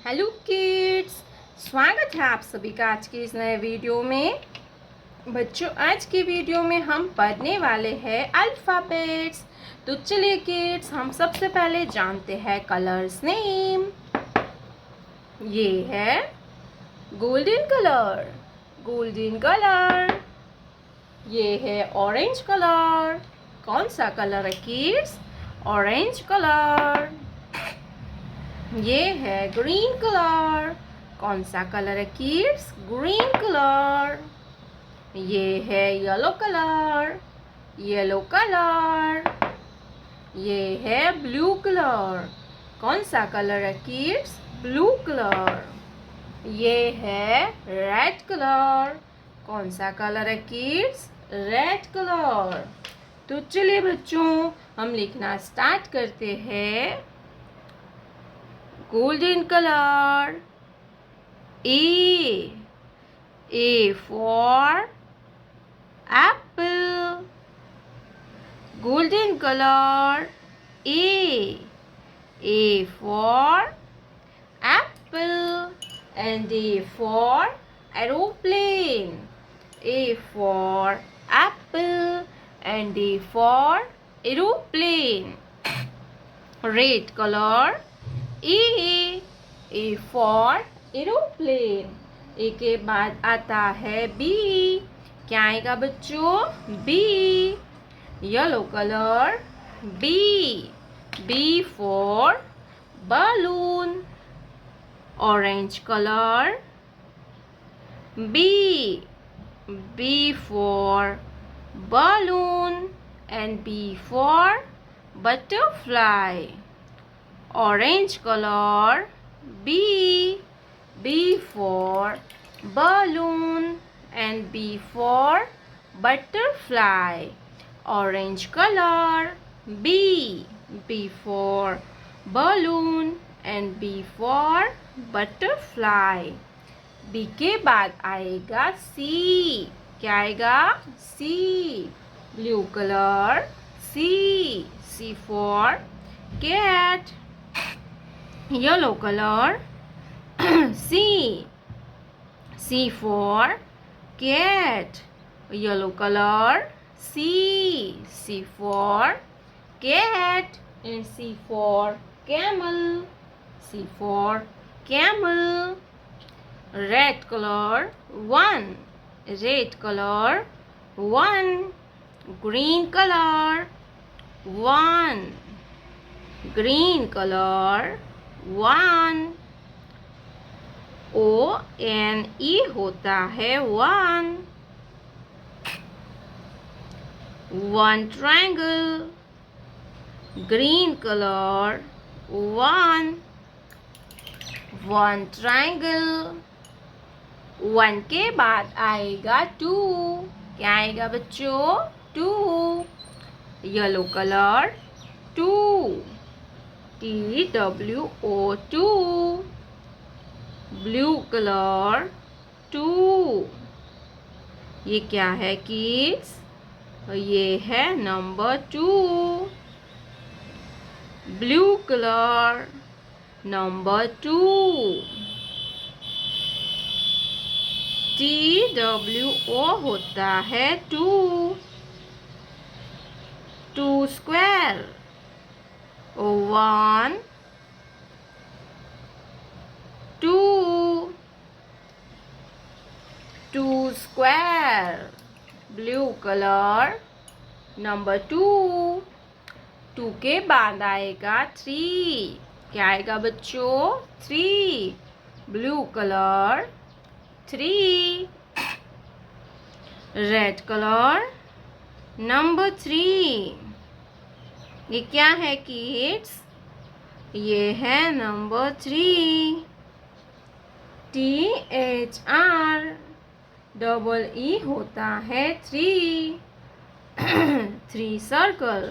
Hello kids, स्वागत है आप सभी का आज के इस नए वीडियो में। बच्चों, आज की वीडियो में हम पढ़ने वाले हैं अल्फ़ाबेट्स। तो चलिए किड्स, हम सबसे पहले जानते हैं कलर्स नेम। ये है गोल्डन कलर, गोल्डन कलर। ये है ऑरेंज कलर। कौन सा कलर है किड्स? Orange colour. ये है ग्रीन कलर। कौन सा कलर है किड्स? Green colour. ये है येलो कलर, येलो कलर। ये है ब्लू कलर। कौन सा कलर है किड्स? Blue colour. ये है रेड कलर। कौन सा कलर है किड्स? Red colour. तो चलिए बच्चों, हम लिखना स्टार्ट करते हैं। Golden color. A for apple. Golden color. A for apple. And A for aeroplane. A for apple and A for aeroplane. Red color. A for aeroplane. A के बाद आता है बी। क्या आएगा बच्चों? B. Yellow colour. B for balloon. Orange colour. B for balloon and B for butterfly. Orange color. B for balloon and B for butterfly. Orange color. B for balloon and B for butterfly. B के बाद आएगा C। क्या आएगा? C। Blue color. C for cat. Yellow color. C for cat. Yellow color. C for cat and C for camel. C for camel. Red color. 1. Red color. 1. Green color. 1. Green color. 1. O-N-E होता है 1. 1 triangle. Green color. 1. 1 triangle. 1 के बाद आएगा 2. क्या आएगा बच्चों? 2. Yellow colour. 2. TWO2. Blue colour. 2. ये क्या है किड्स? ये है number 2। Blue colour number 2। TWO होता है 2। 2 square. 1 2 2 square. Blue colour number 2। 2 के बाद आएगा 3। क्या आएगा बच्चों? 3। Blue colour. 3। Red colour number 3। ये क्या है किड्स? ये है नंबर 3। THREE होता है 3। 3 circle.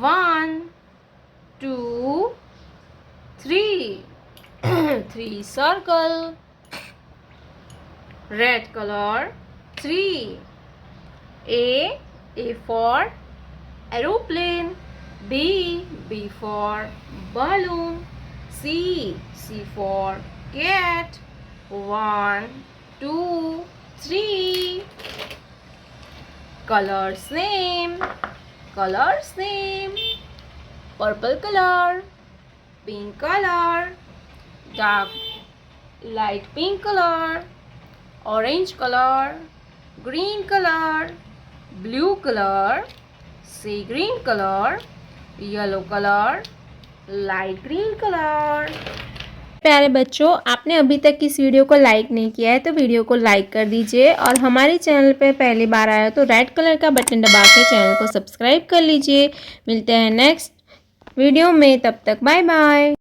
1 2 3। 3 circle. Red colour. 3। A for aeroplane. B for balloon. C for cat. 1, 2, 3. Colors name. Purple color, pink color, dark light pink color, orange color, green color, blue color, sea green color, yellow color, light green colour. प्यारे बच्चों, आपने अभी तक इस video को like नहीं किया है तो वीडियो को लाइक कर दीजिए और हमारे चैनल पे पहली बार आया तो रेड कलर का बटन दबा के चैनल को सब्सक्राइब कर लीजिए। मिलते हैं नेक्स्ट वीडियो में, तब तक बाय बाय।